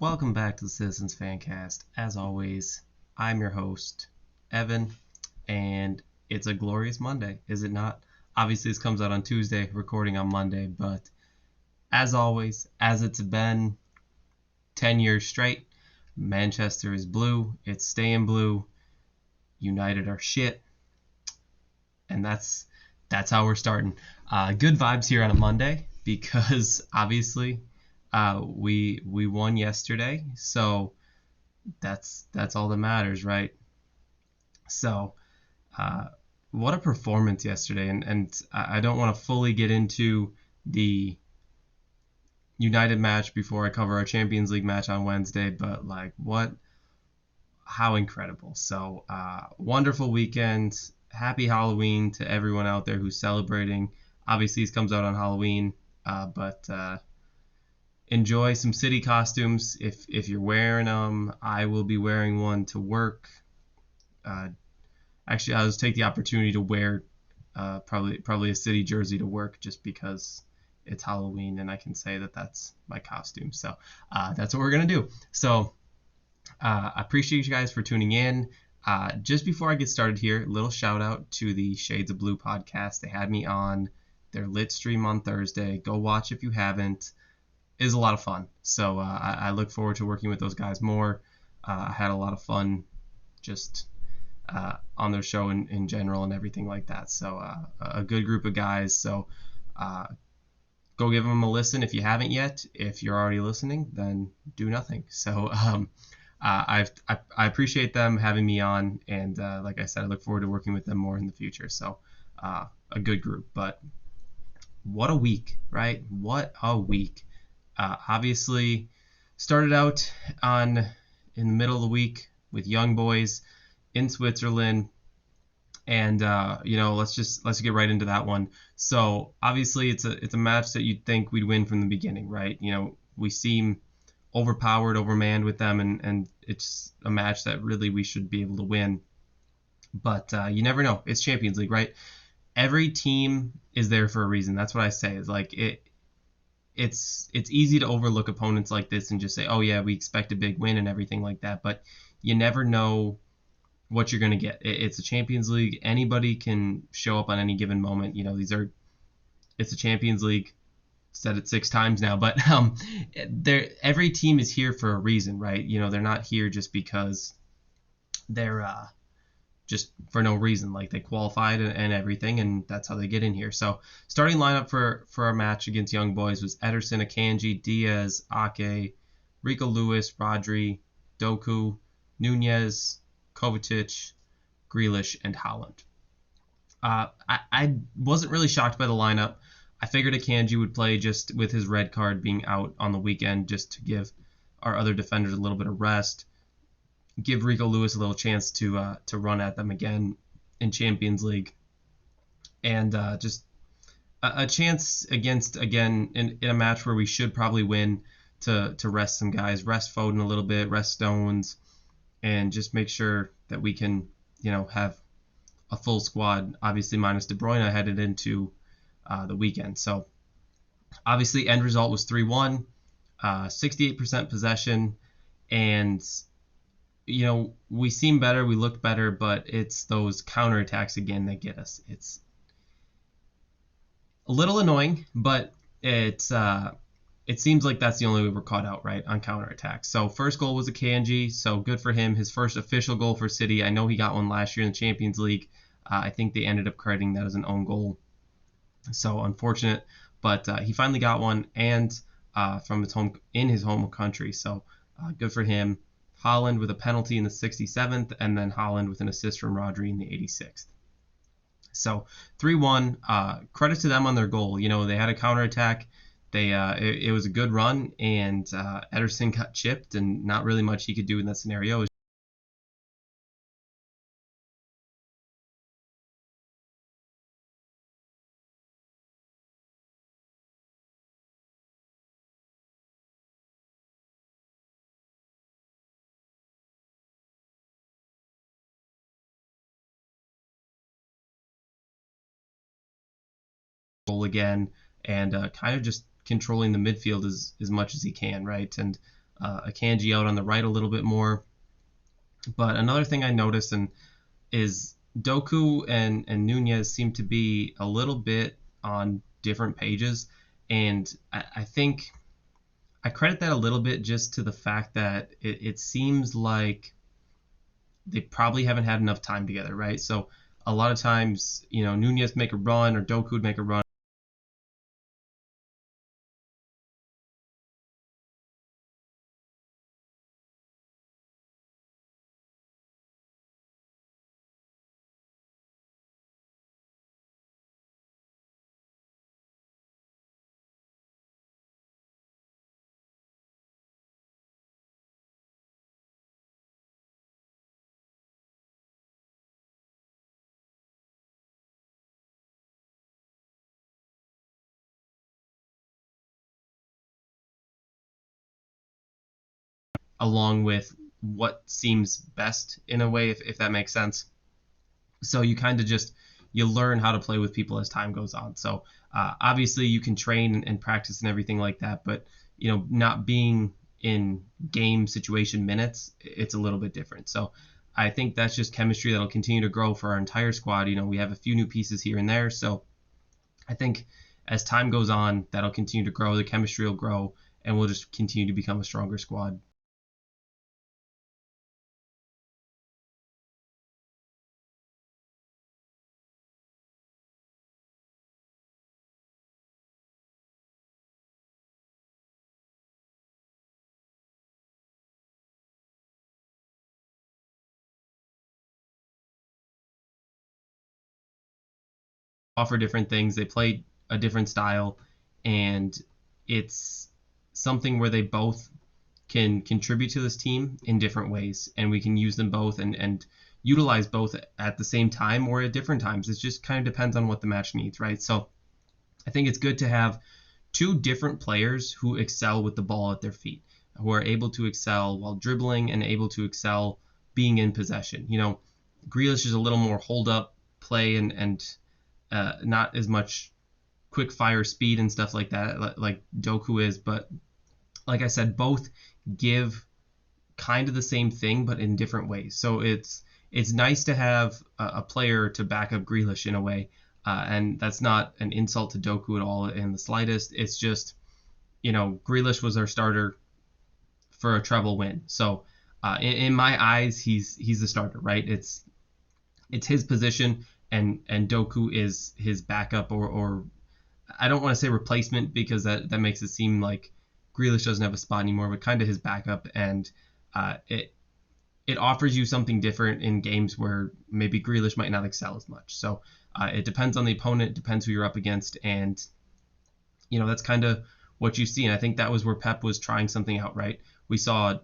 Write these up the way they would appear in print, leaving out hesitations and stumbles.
Welcome back to the Citizens Fancast. As always, I'm your host, Evan, and it's a glorious Monday, is it not? Obviously, this comes out on Tuesday, recording on Monday, but as always, as it's been 10 years straight, Manchester is blue, it's staying blue, United are shit, and that's how we're starting. Good vibes here on a Monday because obviously we won yesterday, so that's all that matters, right? So what a performance yesterday, and I don't want to fully get into the United match before I cover our Champions League match on Wednesday, but like how incredible. So wonderful weekend. Happy Halloween to everyone out there who's celebrating. Obviously, this comes out on Halloween, but enjoy some city costumes if you're wearing them. I will be wearing one to work. Actually, I'll just take the opportunity to wear probably a city jersey to work just because it's Halloween and I can say that that's my costume. So that's what we're gonna do. So I appreciate you guys for tuning in. Just before I get started here, a little shout out to the Shades of Blue podcast. They had me on their lit stream on Thursday. Go watch if you haven't. It is a lot of fun. So I look forward to working with those guys more. I had a lot of fun just on their show in general and everything like that. So a good group of guys. So go give them a listen if you haven't yet. If you're already listening, then do nothing. So I appreciate them having me on, and like I said, I look forward to working with them more in the future. So a good group. But what a week, right? What a week. Obviously started out in the middle of the week with Young Boys in Switzerland, and let's get right into that one. So obviously it's a match that you'd think we'd win from the beginning, right? We seem overpowered, overmanned with them, and it's a match that really we should be able to win. But you never know. It's Champions League, right? Every team is there for a reason. That's what I say. Is like it's easy to overlook opponents like this and just say, oh yeah, we expect a big win and everything like that. But you never know what you're going to get. It's a Champions League. Anybody can show up on any given moment. It's a Champions League. Said it 6 times now, but every team is here for a reason, right? They're not here just because they're just for no reason. Like they qualified and everything, and that's how they get in here. So starting lineup for our match against Young Boys was Ederson, Akanji, Diaz, Ake, Rico Lewis, Rodri, Doku, Nunez, Kovacic, Grealish, and Haaland. I wasn't really shocked by the lineup. I figured Akanji would play just with his red card being out on the weekend, just to give our other defenders a little bit of rest, give Rico Lewis a little chance to run at them again in Champions League, and just a chance again in a match where we should probably win to rest some guys, rest Foden a little bit, rest Stones, and just make sure that we can have a full squad, obviously minus De Bruyne headed into the weekend. So obviously end result was 3-1, 68% possession, and we seem better, we looked better, but it's those counterattacks again that get us. It's a little annoying, but it seems like that's the only way we're caught out, right, on counterattacks. So first goal was a Kanji, so good for him. His first official goal for City. I know he got one last year in the Champions League. I think they ended up crediting that as an own goal. So unfortunate, but he finally got one, and from his home country. So good for him. Haaland with a penalty in the 67th, and then Haaland with an assist from Rodri in the 86th. So 3-1. Credit to them on their goal. They had a counterattack. It was a good run, and Ederson got chipped, and not really much he could do in that scenario. Goal again, and kind of just controlling the midfield as much as he can, right? And Akanji out on the right a little bit more. But another thing I noticed is Doku and Nunez seem to be a little bit on different pages, and I think I credit that a little bit just to the fact that it seems like they probably haven't had enough time together, right? So a lot of times, Nunez make a run or Doku would make a run along with what seems best in a way, if that makes sense. So you kind of just you learn how to play with people as time goes on. So obviously you can train and practice and everything like that, but not being in game situation minutes, it's a little bit different. So I think that's just chemistry that'll continue to grow for our entire squad. We have a few new pieces here and there, so I think as time goes on, that'll continue to grow. The chemistry will grow, and we'll just continue to become a stronger squad. Offer different things. They play a different style, and it's something where they both can contribute to this team in different ways, and we can use them both and utilize both at the same time or at different times. It just kind of depends on what the match needs, right? So I think it's good to have two different players who excel with the ball at their feet, who are able to excel while dribbling and able to excel being in possession. Grealish is a little more hold up play and not as much quick fire speed and stuff like that, like Doku is. But like I said, both give kind of the same thing, but in different ways. So it's nice to have a player to back up Grealish in a way, and that's not an insult to Doku at all in the slightest. It's just Grealish was our starter for a treble win, so in my eyes, he's the starter, right? It's his position, and Doku is his backup, or I don't want to say replacement because that makes it seem like Grealish doesn't have a spot anymore, but kind of his backup, and it offers you something different in games where maybe Grealish might not excel as much. So it depends on the opponent, depends who you're up against, and that's kind of what you see. And I think that was where Pep was trying something out, right? We saw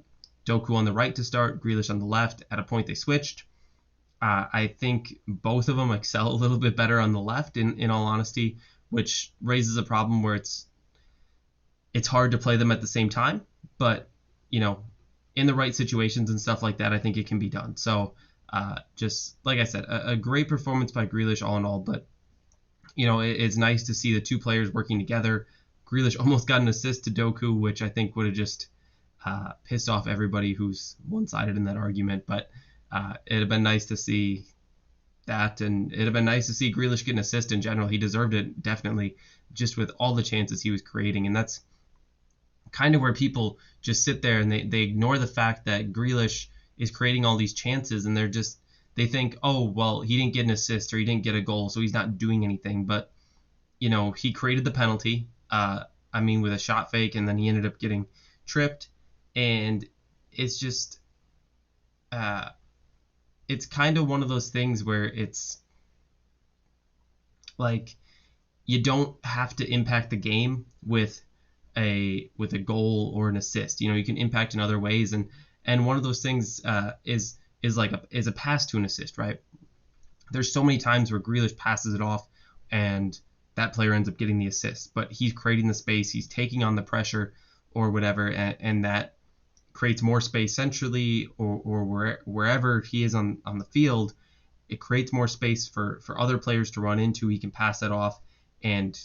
Doku on the right to start, Grealish on the left. At a point they switched. I think both of them excel a little bit better on the left, in all honesty, which raises a problem where it's hard to play them at the same time. But in the right situations and stuff like that, I think it can be done. So just like I said, a great performance by Grealish all in all. But it's nice to see the two players working together. Grealish almost got an assist to Doku, which I think would have just pissed off everybody who's one-sided in that argument. But it'd have been nice to see that, and it'd have been nice to see Grealish get an assist in general. He deserved it, definitely, just with all the chances he was creating. And that's kind of where people just sit there and they ignore the fact that Grealish is creating all these chances, and they think, oh, well, he didn't get an assist or he didn't get a goal, so he's not doing anything. But he created the penalty. With a shot fake, and then he ended up getting tripped, and it's just it's kind of one of those things where it's like you don't have to impact the game with a goal or an assist. You can impact in other ways, and one of those things is a pass to an assist, right? There's so many times where Grealish passes it off and that player ends up getting the assist, but he's creating the space, he's taking on the pressure or whatever, and that creates more space centrally or wherever he is on the field. It creates more space for other players to run into. He can pass that off and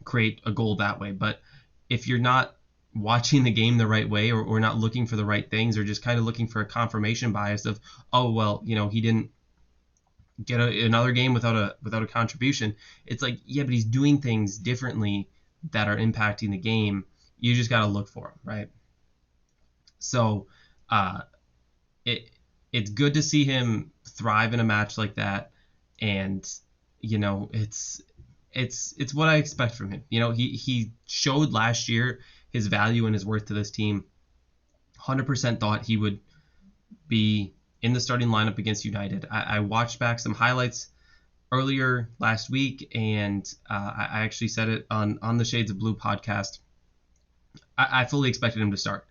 create a goal that way. But if you're not watching the game the right way, or not looking for the right things, or just kind of looking for a confirmation bias of, oh well, he didn't get another game without a contribution. It's like, yeah, but he's doing things differently that are impacting the game. You just got to look for him, right? So uh, it it's good to see him thrive in a match like that, and it's what I expect from him. He showed last year his value and his worth to this team. 100% thought he would be in the starting lineup against United. I watched back some highlights earlier last week, and I actually said it on the Shades of Blue podcast. I fully expected him to start.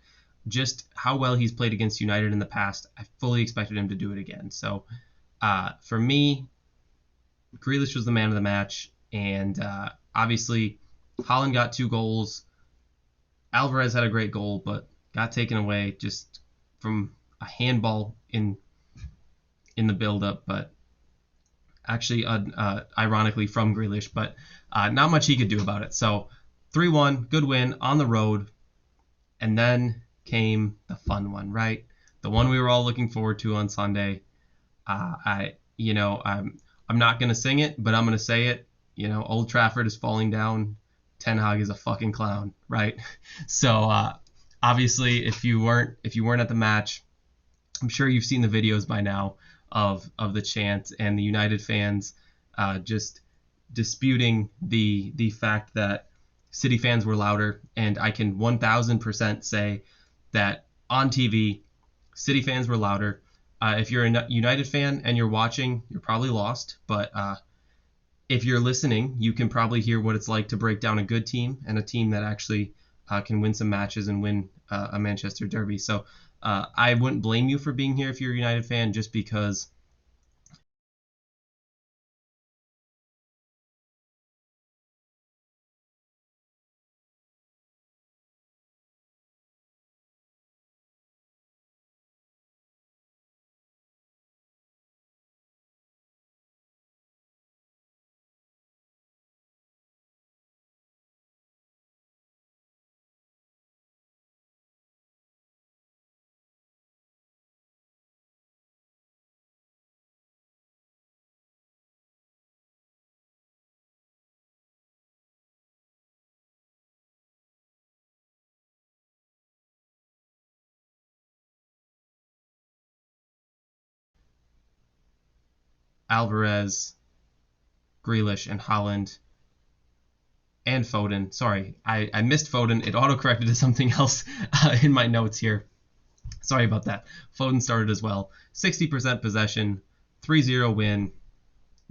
Just how well he's played against United in the past, I fully expected him to do it again. So for me, Grealish was the man of the match, and obviously Haaland got 2 goals. Alvarez had a great goal, but got taken away just from a handball in the build-up, but actually, ironically, from Grealish, but not much he could do about it. So 3-1, good win on the road, and then came the fun one, right? The one we were all looking forward to on Sunday. I'm not gonna sing it, but I'm gonna say it. Old Trafford is falling down. Ten Hag is a fucking clown, right? So obviously, if you weren't at the match, I'm sure you've seen the videos by now of the chant and the United fans just disputing the fact that City fans were louder. And I can 1000% say that on TV, City fans were louder. If you're a United fan and you're watching, you're probably lost. But if you're listening, you can probably hear what it's like to break down a good team and a team that actually can win some matches and win a Manchester derby. So I wouldn't blame you for being here if you're a United fan, just because Alvarez, Grealish, and Haaland and Foden. Sorry, I missed Foden. It autocorrected to something else in my notes here. Sorry about that. Foden started as well. 60% possession, 3-0 win,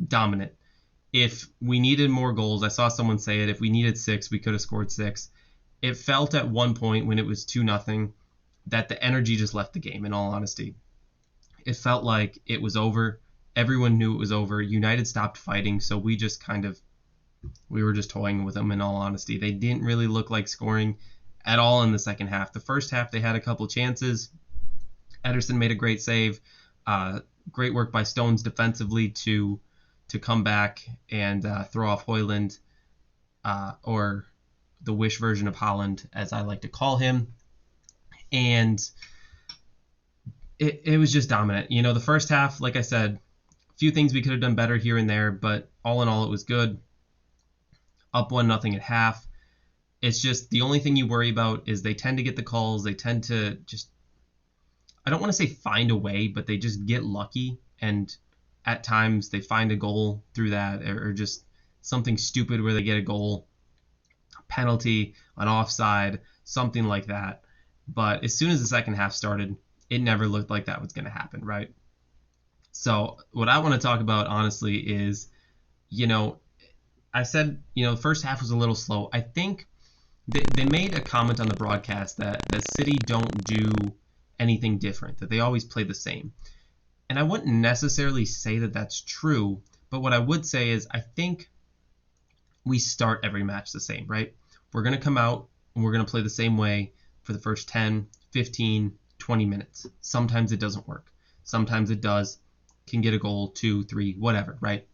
dominant. If we needed more goals, I saw someone say it, if we needed 6, we could have scored 6. It felt at one point when it was 2-0 that the energy just left the game, in all honesty. It felt like it was over. Everyone knew it was over. United stopped fighting, so we were just toying with them, in all honesty. They didn't really look like scoring at all in the second half. The first half, they had a couple chances. Ederson made a great save. Great work by Stones defensively to come back and throw off Højlund, or the Wish version of Haaland, as I like to call him. And it was just dominant. The first half, like I said, a few things we could have done better here and there, but all in all, it was good. Up 1-0 at half. It's just the only thing you worry about is they tend to get the calls. They tend to just, I don't want to say find a way, but they just get lucky. And at times they find a goal through that, or just something stupid where they get a goal, a penalty, an offside, something like that. But as soon as the second half started, it never looked like that was going to happen, right? So what I want to talk about, honestly, is, I said, the first half was a little slow. I think they made a comment on the broadcast that City don't do anything different, that they always play the same. And I wouldn't necessarily say that that's true, but what I would say is I think we start every match the same, right? We're going to come out and we're going to play the same way for the first 10, 15, 20 minutes. Sometimes it doesn't work. Sometimes it does. Can get a goal, 2, 3, whatever, right?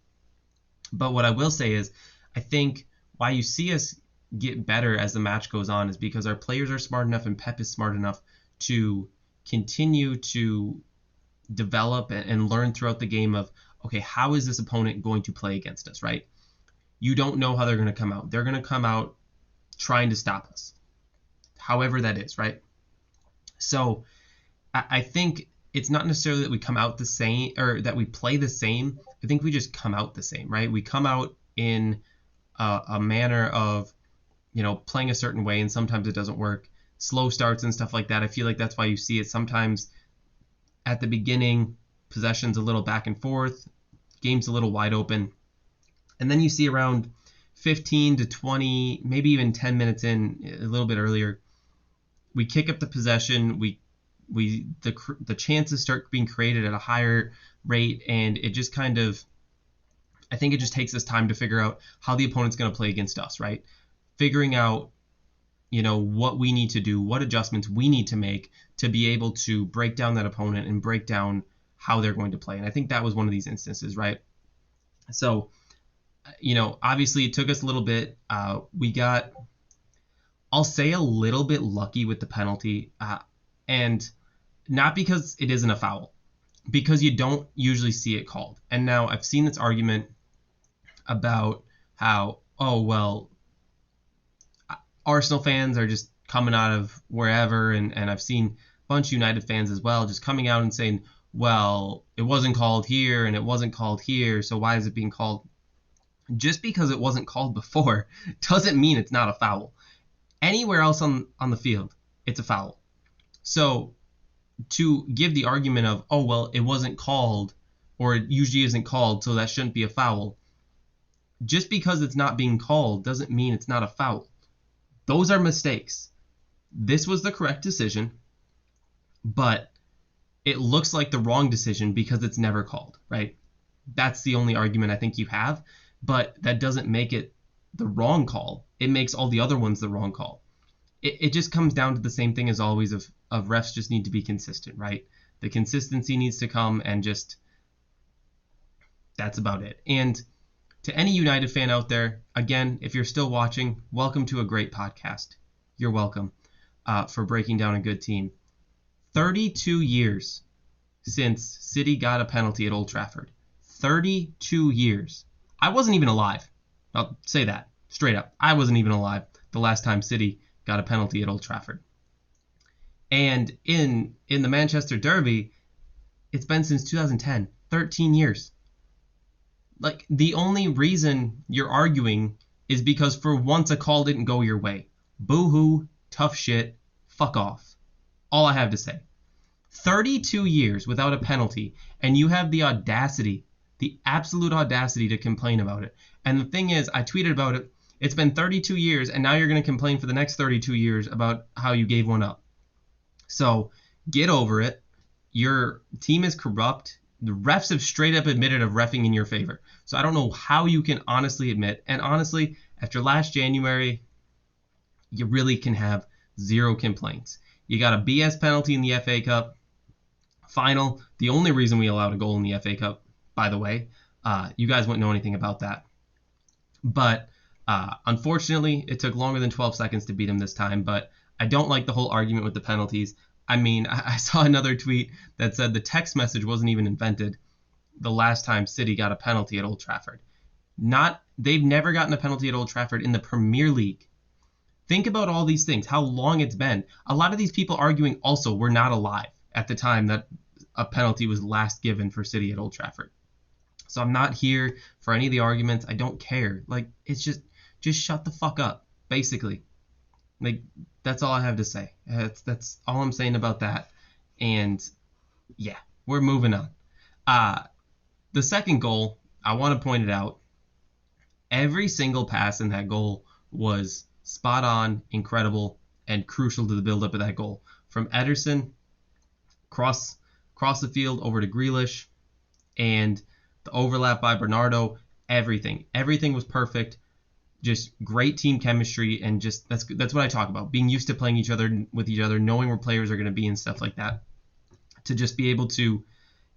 But what I will say is I think why you see us get better as the match goes on is because our players are smart enough and Pep is smart enough to continue to develop and learn throughout the game of, okay, how is this opponent going to play against us, right? You don't know how they're going to come out. They're going to come out trying to stop us, however that is, right? So I think it's not necessarily that we come out the same or that we play the same. I think we just come out the same, right? We come out in a manner of, playing a certain way, and sometimes it doesn't work. Slow starts and stuff like that. I feel like that's why you see it sometimes at the beginning, possession's a little back and forth, game's a little wide open. And then you see around 15 to 20, maybe even 10 minutes in, a little bit earlier, we kick up the possession, the chances start being created at a higher rate, and it just kind of, I think it just takes us time to figure out how the opponent's going to play against us, right? Figuring out, what we need to do, what adjustments we need to make to be able to break down that opponent and break down how they're going to play. And I think that was one of these instances, right? So, obviously it took us a little bit. We got, I'll say, a little bit lucky with the penalty, and not because it isn't a foul, because you don't usually see it called. And now I've seen this argument about how, oh, well, Arsenal fans are just coming out of wherever, and I've seen a bunch of United fans as well just coming out and saying, well, it wasn't called here and it wasn't called here, so why is it being called? Just because it wasn't called before doesn't mean it's not a foul. Anywhere else on the field, it's a foul. So to give the argument of, oh, well, it wasn't called, or it usually isn't called, so that shouldn't be a foul, just because it's not being called doesn't mean it's not a foul. Those are mistakes. This was the correct decision, but it looks like the wrong decision because it's never called, right? That's the only argument I think you have, but that doesn't make it the wrong call. It makes all the other ones the wrong call. It just comes down to the same thing as always of refs just need to be consistent, right? The consistency needs to come, and just that's about it. And to any United fan out there, again, if you're still watching, welcome to a great podcast. You're welcome for breaking down a good team. 32 years since City got a penalty at Old Trafford. 32 years. I wasn't even alive. I'll say that straight up. I wasn't even alive the last time City got a penalty at Old Trafford. And in the Manchester Derby, it's been since 2010. 13 years. Like, the only reason you're arguing is because for once a call didn't go your way. Boo-hoo, tough shit, fuck off. All I have to say. 32 years without a penalty, and you have the audacity, the absolute audacity to complain about it. And the thing is, I tweeted about it, it's been 32 years, and now you're going to complain for the next 32 years about how you gave one up. So, get over it. Your team is corrupt. The refs have straight up admitted of reffing in your favor. So I don't know how you can honestly admit. And honestly, after last January, you really can have zero complaints. You got a BS penalty in the FA Cup final. The only reason we allowed a goal in the FA Cup, by the way. You guys wouldn't know anything about that. But unfortunately, it took longer than 12 seconds to beat him this time. But I don't like the whole argument with the penalties. I mean, I saw another tweet that said the text message wasn't even invented the last time City got a penalty at Old Trafford. They've never gotten a penalty at Old Trafford in the Premier League. Think about all these things, how long it's been. A lot of these people arguing also were not alive at the time that a penalty was last given for City at Old Trafford. So I'm not here for any of the arguments. I don't care. Like, it's just shut the fuck up, basically. Like, that's all I have to say. That's all I'm saying about that. And yeah, we're moving on. The second goal, I want to point it out. Every single pass in that goal was spot on, incredible, and crucial to the build-up of that goal. From Ederson, cross the field over to Grealish, and the overlap by Bernardo, everything was perfect. Just great team chemistry, and just that's what I talk about. Being used to playing with each other, knowing where players are going to be and stuff like that. To just be able to,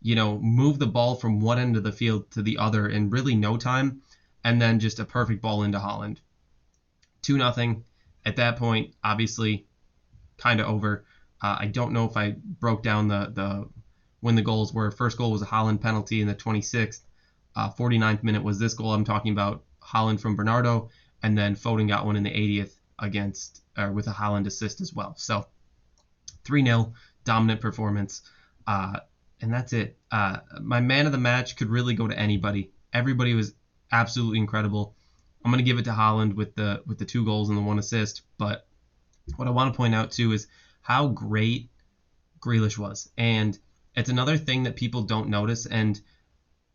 move the ball from one end of the field to the other in really no time, and then just a perfect ball into Haaland. 2-0. At that point, obviously, kind of over. I don't know if I broke down the when the goals were. First goal was a Haaland penalty in the 26th. 49th minute was this goal I'm talking about, Haaland from Bernardo, and then Foden got one in the 80th with a Haaland assist as well. So 3-0, dominant performance, and that's it. My man of the match could really go to anybody. Everybody was absolutely incredible. I'm gonna give it to Haaland with the 2 goals and the 1 assist, but what I want to point out too is how great Grealish was, and it's another thing that people don't notice. And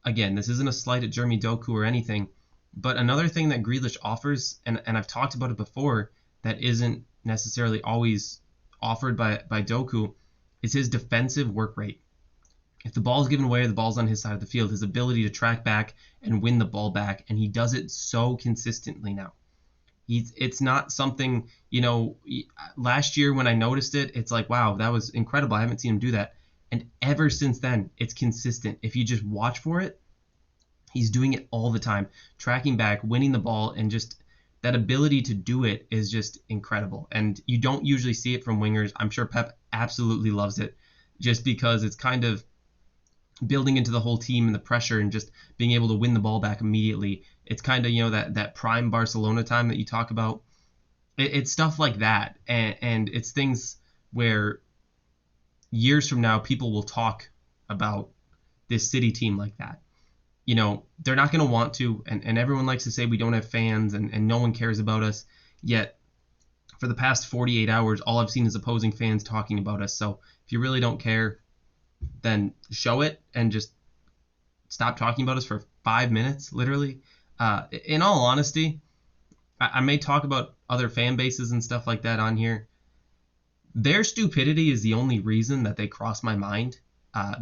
again, this isn't a slight at Jeremy Doku or anything, but another thing that Grealish offers, and I've talked about it before, that isn't necessarily always offered by Doku, is his defensive work rate. If the ball's given away or the ball's on his side of the field, his ability to track back and win the ball back, and he does it so consistently now. It's not something, last year when I noticed it, it's like, wow, that was incredible. I haven't seen him do that. And ever since then, it's consistent. If you just watch for it, he's doing it all the time, tracking back, winning the ball, and just that ability to do it is just incredible. And you don't usually see it from wingers. I'm sure Pep absolutely loves it, just because it's kind of building into the whole team and the pressure and just being able to win the ball back immediately. It's kind of, that prime Barcelona time that you talk about. It's stuff like that. And it's things where years from now, people will talk about this City team like that. They're not going to want to, and everyone likes to say we don't have fans and no one cares about us. Yet, for the past 48 hours, all I've seen is opposing fans talking about us. So if you really don't care, then show it and just stop talking about us for 5 minutes, literally. In all honesty, I may talk about other fan bases and stuff like that on here. Their stupidity is the only reason that they cross my mind.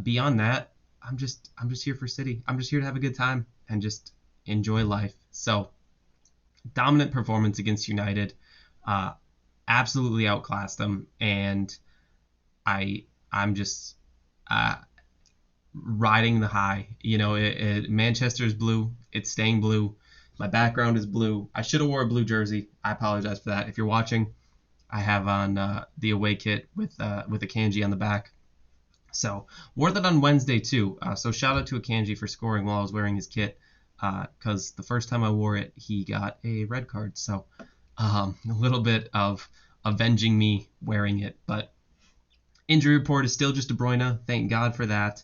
Beyond that, I'm just here for City. I'm just here to have a good time and just enjoy life. So, dominant performance against United. Absolutely outclassed them, and I'm just riding the high. Manchester's blue. It's staying blue. My background is blue. I should have wore a blue jersey. I apologize for that. If you're watching, I have on the away kit with a Akanji on the back. So wore that on Wednesday too. So shout out to Akanji for scoring while I was wearing his kit, because the first time I wore it, he got a red card. So a little bit of avenging me wearing it. But injury report is still just De Bruyne. Thank God for that.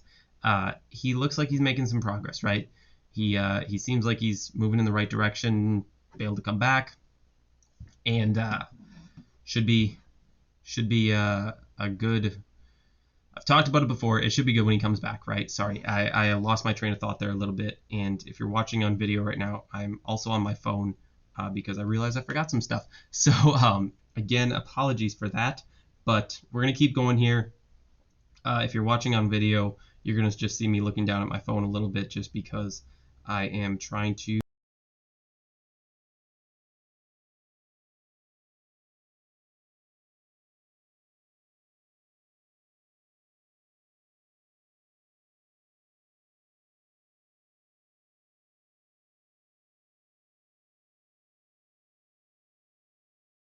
He looks like he's making some progress, right? He seems like he's moving in the right direction, be able to come back, and should be a good. I've talked about it before. It should be good when he comes back, right? Sorry, I lost my train of thought there a little bit. And if you're watching on video right now, I'm also on my phone because I realized I forgot some stuff. So again, apologies for that. But we're gonna keep going here. If you're watching on video, you're gonna just see me looking down at my phone a little bit, just because I am trying to.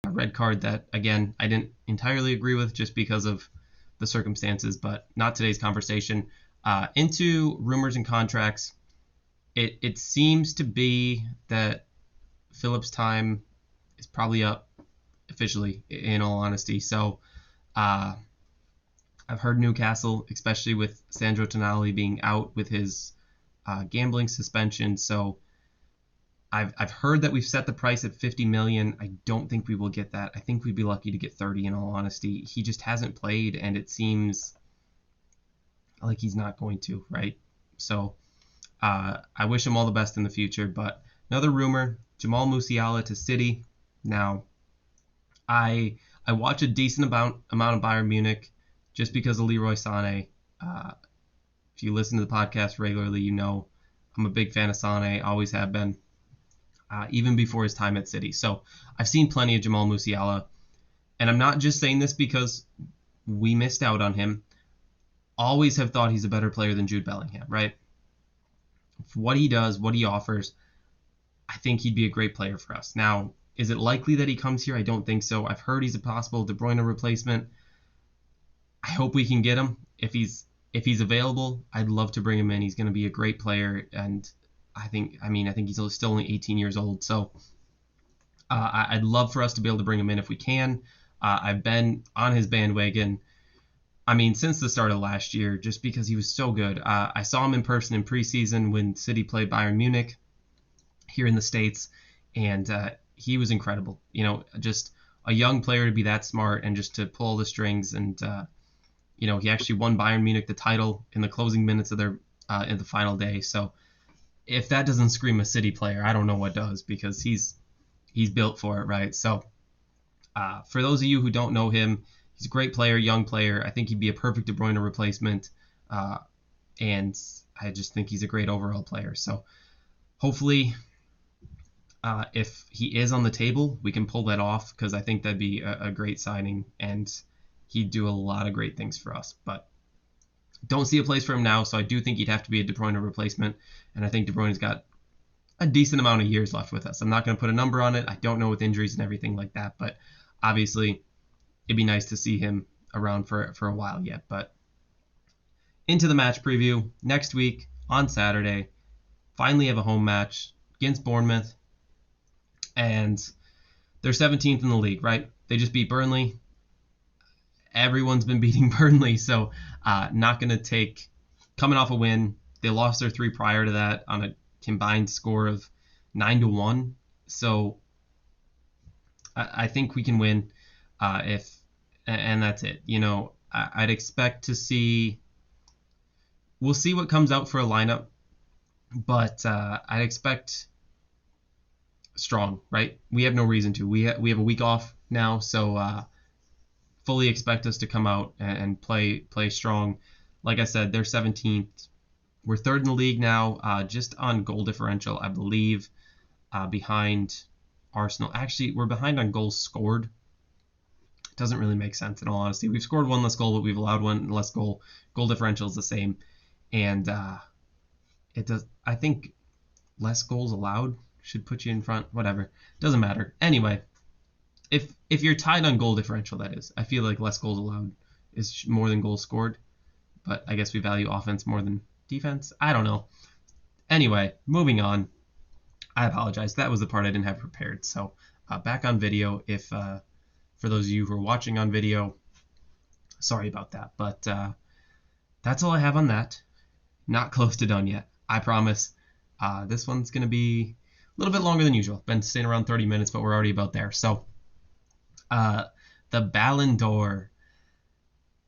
Red card that, again, I didn't entirely agree with just because of the circumstances, but not today's conversation. Into rumors and contracts, it seems to be that Phillips' time is probably up officially, in all honesty. So I've heard Newcastle, especially with Sandro Tonali being out with his gambling suspension. So I've heard that we've set the price at 50 million. I don't think we will get that. I think we'd be lucky to get 30, in all honesty. He just hasn't played, and it seems like he's not going to, right? So I wish him all the best in the future. But another rumor, Jamal Musiala to City. Now, I watch a decent amount of Bayern Munich just because of Leroy Sané. If you listen to the podcast regularly, you know I'm a big fan of Sané, always have been. Even before his time at City. So I've seen plenty of Jamal Musiala, and I'm not just saying this because we missed out on him. Always have thought he's a better player than Jude Bellingham, right? For what he does, what he offers, I think he'd be a great player for us. Now, Is it likely that he comes here? I don't think so. I've heard he's a possible De Bruyne replacement. I hope we can get him. If he's available, I'd love to bring him in. He's going to be a great player, and I think he's still only 18 years old. So I'd love for us to be able to bring him in if we can. I've been on his bandwagon. I mean, since the start of last year, just because he was so good. I saw him in person in preseason when City played Bayern Munich here in the States, and he was incredible. Just a young player to be that smart and just to pull the strings. And he actually won Bayern Munich the title in the closing minutes of their in the final day. So if that doesn't scream a City player, I don't know what does, because he's built for it, right? So for those of you who don't know him, he's a great player, young player. I think he'd be a perfect De Bruyne replacement, and I just think he's a great overall player. So hopefully, if he is on the table, we can pull that off, because I think that'd be a great signing, and he'd do a lot of great things for us. But don't see a place for him now, so I do think he'd have to be a De Bruyne replacement, and I think De Bruyne's got a decent amount of years left with us. I'm not going to put a number on it. I don't know with injuries and everything like that, but obviously it'd be nice to see him around for a while yet. But into the match preview. Next week on Saturday, finally have a home match against Bournemouth, and they're 17th in the league, right? They just beat Burnley. Everyone's been beating Burnley, so not going to take, coming off a win. They lost their 3 prior to that on a combined score of 9-1. So I think we can win, and that's it. I'd expect to see. We'll see what comes out for a lineup, but I'd expect strong, right? We have no reason to. We have a week off now, so fully expect us to come out and play strong. Like I said, they're 17th. We're 3rd in the league now, just on goal differential, I believe, behind Arsenal. Actually, we're behind on goals scored. It doesn't really make sense, in all honesty. We've scored 1 less goal, but we've allowed 1 less goal. Goal differential is the same, and it does. I think less goals allowed should put you in front. Whatever, doesn't matter. Anyway, if you're tied on goal differential, that is, I feel like less goals allowed is more than goals scored. But I guess we value offense more than defense. I don't know. Anyway, moving on. I apologize. That was the part I didn't have prepared. So back on video. If for those of you who are watching on video, sorry about that. But that's all I have on that. Not close to done yet. I promise. This one's going to be a little bit longer than usual. Been staying around 30 minutes, but we're already about there. So the Ballon d'Or.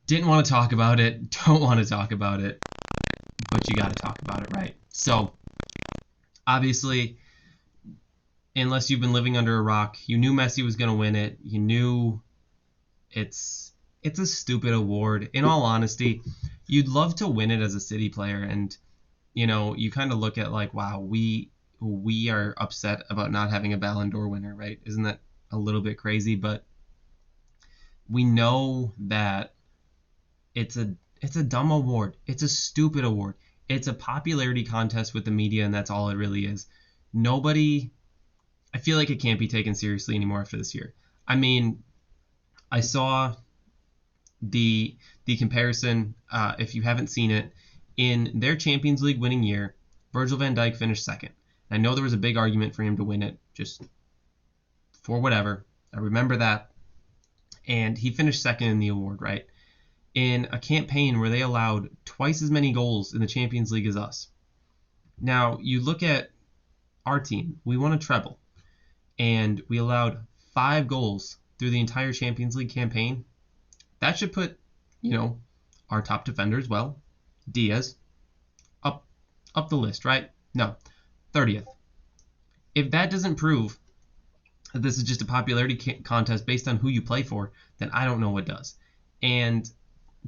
Didn't want to talk about it. Don't want to talk about it. But you got to talk about it, right? So obviously, unless you've been living under a rock, you knew Messi was going to win it. You knew it's a stupid award. In all honesty, you'd love to win it as a City player, and you kind of look at like, wow, we are upset about not having a Ballon d'Or winner, right? Isn't that a little bit crazy? But we know that it's a dumb award. It's a stupid award. It's a popularity contest with the media, and that's all it really is. I feel like it can't be taken seriously anymore after this year. I mean, I saw the comparison, if you haven't seen it, in their Champions League winning year, Virgil van Dijk finished 2nd. I know there was a big argument for him to win it, just for whatever. I remember that. And he finished 2nd in the award, right? In a campaign where they allowed twice as many goals in the Champions League as us. Now, you look at our team. We won a treble, and we allowed 5 goals through the entire Champions League campaign. That should put, our top defenders, well, Diaz, up the list, right? No, 30th. If that doesn't prove that this is just a popularity contest based on who you play for, then I don't know what does. And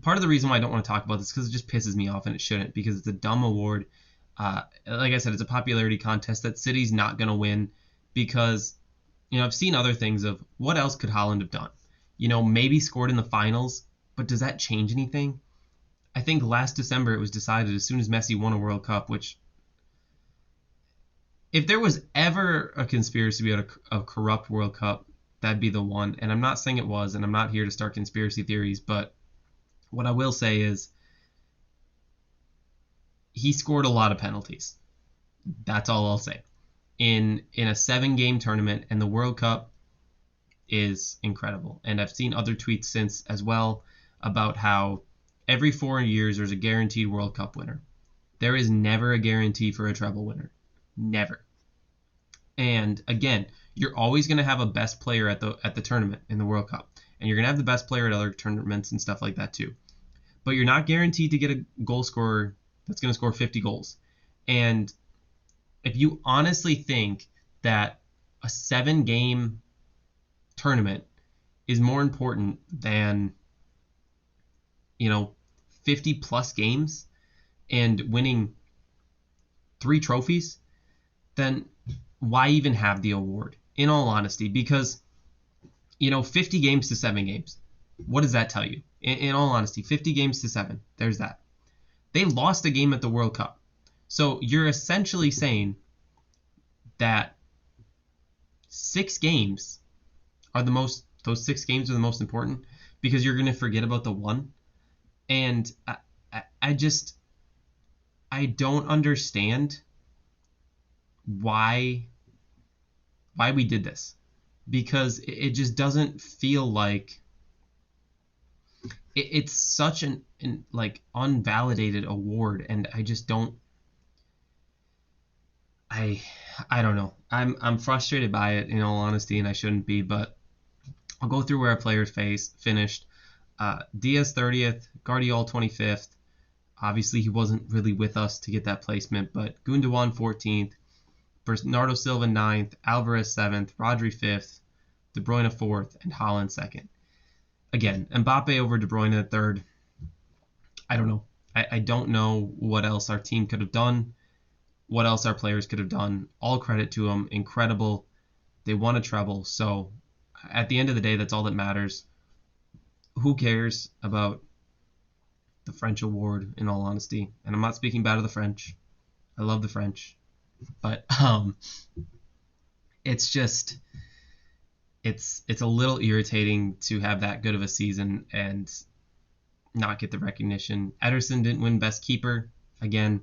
part of the reason why I don't want to talk about this is because it just pisses me off, and it shouldn't, because it's a dumb award. Like I said, it's a popularity contest that City's not going to win, because I've seen other things of what else could Haaland have done. Maybe scored in the finals, but does that change anything? I think last December it was decided as soon as Messi won a World Cup, which if there was ever a conspiracy about a corrupt World Cup, that'd be the one. And I'm not saying it was, and I'm not here to start conspiracy theories, but what I will say is he scored a lot of penalties. That's all I'll say. In a 7-game tournament, and the World Cup is incredible. And I've seen other tweets since as well about how every 4 years there's a guaranteed World Cup winner. There is never a guarantee for a treble winner. Never. And again, you're always going to have a best player at the tournament in the World Cup. And you're going to have the best player at other tournaments and stuff like that too. But you're not guaranteed to get a goal scorer that's going to score 50 goals. And if you honestly think that a 7-game tournament is more important than 50 plus games and winning 3 trophies, then why even have the award, in all honesty? Because 50 games to 7 games, what does that tell you? In all honesty, 50 games to 7, there's that. They lost a game at the World Cup. So you're essentially saying that 6 games are those 6 games are the most important because you're going to forget about the one. And I don't understand why we did this, because it just doesn't feel like it's such an like unvalidated award. And I just don't I don't know. I'm frustrated by it, in all honesty, and I shouldn't be, but I'll go through where our players finished. Diaz 30th, Guardiola 25th. Obviously, he wasn't really with us to get that placement, but Gundogan 14th, Bernardo Silva 9th, Alvarez 7th, Rodri 5th, De Bruyne 4th, and Haaland 2nd. Again, Mbappe over De Bruyne 3rd. I don't know. I don't know what else our team could have done, what else our players could have done. All credit to them. Incredible. They won a treble. So at the end of the day, that's all that matters. Who cares about the French award, in all honesty? And I'm not speaking bad of the French. I love the French. But it's just it's a little irritating to have that good of a season and not get the recognition. Ederson didn't win Best Keeper. Again,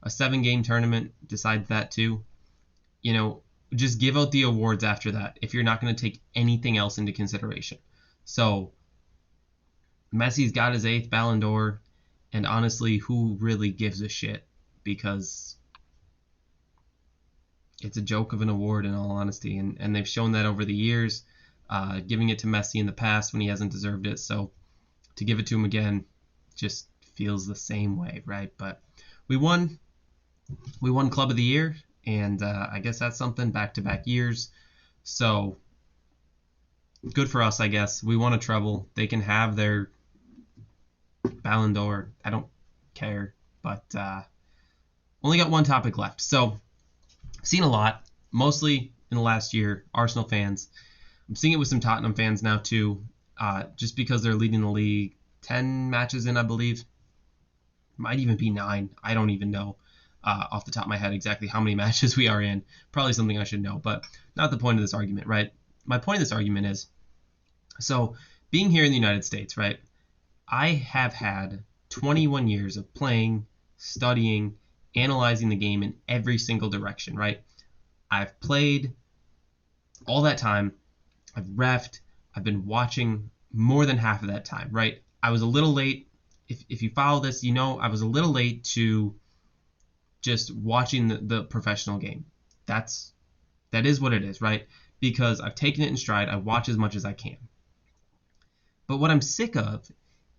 a 7-game tournament decides that too. Just give out the awards after that if you're not going to take anything else into consideration. So Messi's got his 8th Ballon d'Or, and honestly, who really gives a shit? Because it's a joke of an award, in all honesty, and they've shown that over the years, giving it to Messi in the past when he hasn't deserved it. So to give it to him again just feels the same way, right? But we won Club of the Year, and I guess that's something, back-to-back years. So good for us, I guess. We won a treble. They can have their Ballon d'Or. I don't care, but only got one topic left. So I've seen a lot, mostly in the last year, Arsenal fans. I'm seeing it with some Tottenham fans now too, just because they're leading the league 10 matches in, I believe. Might even be 9. I don't even know off the top of my head exactly how many matches we are in. Probably something I should know, but not the point of this argument, right? My point of this argument is, so being here in the United States, right, I have had 21 years of playing, studying, analyzing the game in every single direction, right? I've played all that time. I've reffed. I've been watching more than half of that time, right? I was a little late. If you follow this, I was a little late to just watching the professional game. That is what it is, right? Because I've taken it in stride. I watch as much as I can. But what I'm sick of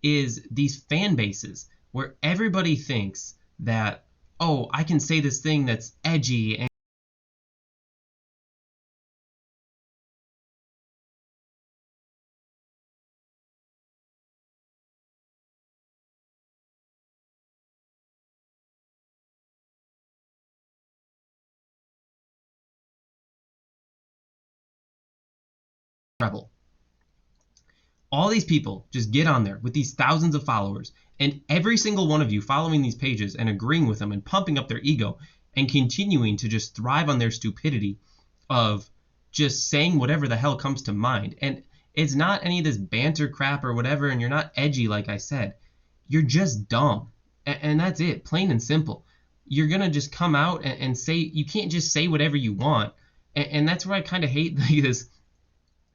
is these fan bases where everybody thinks that, oh, I can say this thing that's edgy and rebel. All these people just get on there with these thousands of followers, and every single one of you following these pages and agreeing with them and pumping up their ego and continuing to just thrive on their stupidity of just saying whatever the hell comes to mind. And it's not any of this banter crap or whatever, and you're not edgy, like I said. You're just dumb. And that's it, plain and simple. You're going to just come out and say, you can't just say whatever you want. And that's where I kind of hate like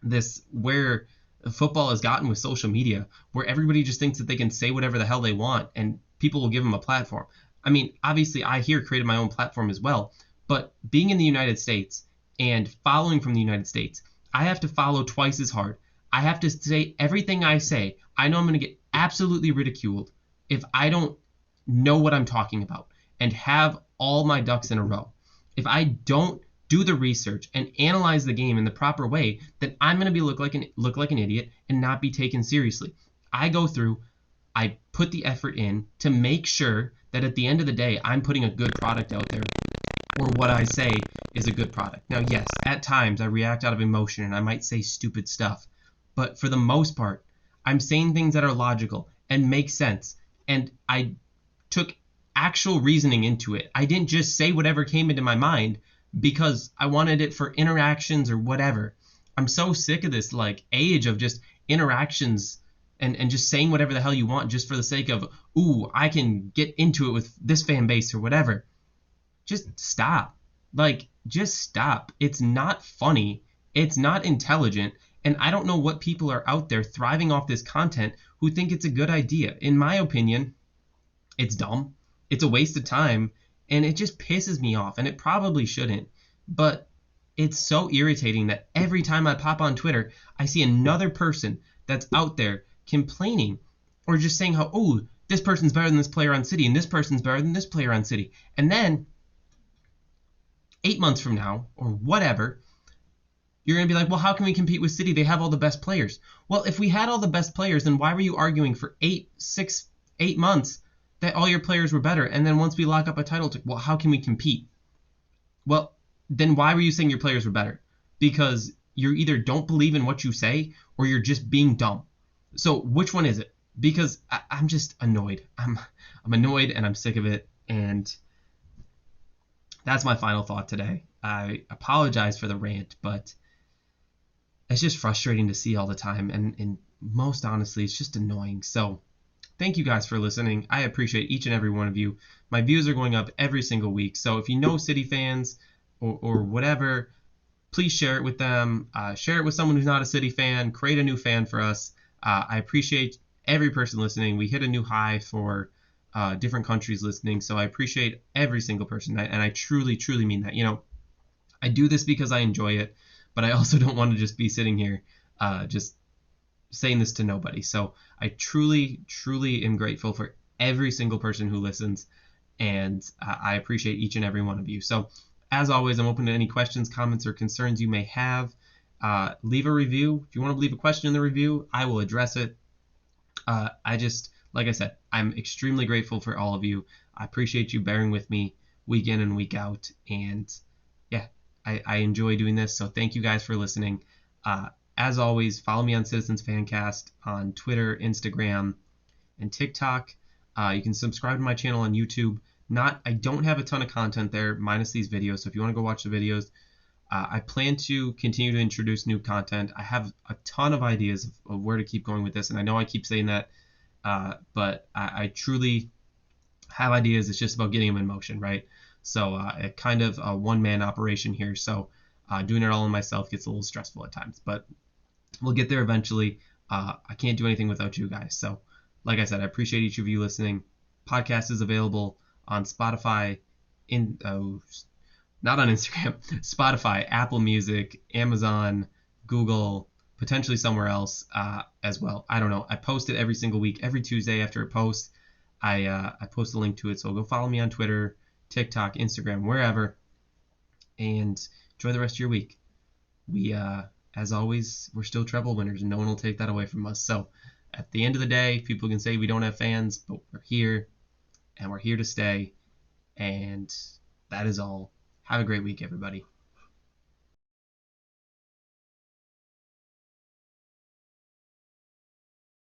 this where football has gotten with social media, where everybody just thinks that they can say whatever the hell they want and people will give them a platform. I mean, obviously, I here created my own platform as well, but being in the United States and following from the United States, I have to follow twice as hard. I have to say everything I say. I know I'm going to get absolutely ridiculed if I don't know what I'm talking about and have all my ducks in a row. If I don't do the research and analyze the game in the proper way, then I'm going to look like an idiot and not be taken seriously. I put the effort in to make sure that at the end of the day, I'm putting a good product out there, or what I say is a good product. Now, yes, at times I react out of emotion and I might say stupid stuff, but for the most part, I'm saying things that are logical and make sense. And I took actual reasoning into it. I didn't just say whatever came into my mind because I wanted it for interactions or whatever. I'm so sick of this like age of just interactions and just saying whatever the hell you want just for the sake of, ooh, I can get into it with this fan base or whatever. Just stop. Like, just stop. It's not funny. It's not intelligent. And I don't know what people are out there thriving off this content who think it's a good idea. In my opinion, it's dumb. It's a waste of time. And it just pisses me off. And it probably shouldn't. But it's so irritating that every time I pop on Twitter, I see another person that's out there complaining or just saying how, oh, this person's better than this player on City and this person's better than this player on City. And then 8 months from now or whatever, you're going to be like, well, how can we compete with City? They have all the best players. Well, if we had all the best players, then why were you arguing for 8 months that all your players were better? And then once we lock up a title, well, how can we compete? Well, then why were you saying your players were better? Because you either don't believe in what you say or you're just being dumb. So which one is it? Because I'm just annoyed. I'm annoyed and I'm sick of it. And that's my final thought today. I apologize for the rant, but it's just frustrating to see all the time. And most honestly, it's just annoying. So thank you guys for listening. I appreciate each and every one of you. My views are going up every single week. So if you know City fans or whatever, please share it with them. Share it with someone who's not a City fan. Create a new fan for us. I appreciate every person listening. We hit a new high for different countries listening. So I appreciate every single person. And I truly, truly mean that. You know, I do this because I enjoy it, but I also don't want to just be sitting here just saying this to nobody. So I truly, truly am grateful for every single person who listens. And I appreciate each and every one of you. So as always, I'm open to any questions, comments, or concerns you may have. Leave a review. If you want to leave a question in the review, I will address it. Like I said, I'm extremely grateful for all of you. I appreciate you bearing with me week in and week out. And yeah, I enjoy doing this. So thank you guys for listening. As always, follow me on Citizens Fancast on Twitter, Instagram, and TikTok. You can subscribe to my channel on YouTube. I don't have a ton of content there, minus these videos. So if you want to go watch the videos, I plan to continue to introduce new content. I have a ton of ideas of where to keep going with this, and I know I keep saying that, but I truly have ideas. It's just about getting them in motion, right? So a kind of a one-man operation here. So doing it all on myself gets a little stressful at times, but we'll get there eventually. I can't do anything without you guys. So like I said, I appreciate each of you listening. Podcast is available on Spotify, not on Instagram, Spotify, Apple Music, Amazon, Google, potentially somewhere else as well. I don't know. I post it every single week. Every Tuesday after it posts, I post a link to it. So go follow me on Twitter, TikTok, Instagram, wherever, and enjoy the rest of your week. We, as always, we're still treble winners, and no one will take that away from us. So at the end of the day, people can say we don't have fans, but we're here, and we're here to stay, and that is all. Have a great week, everybody.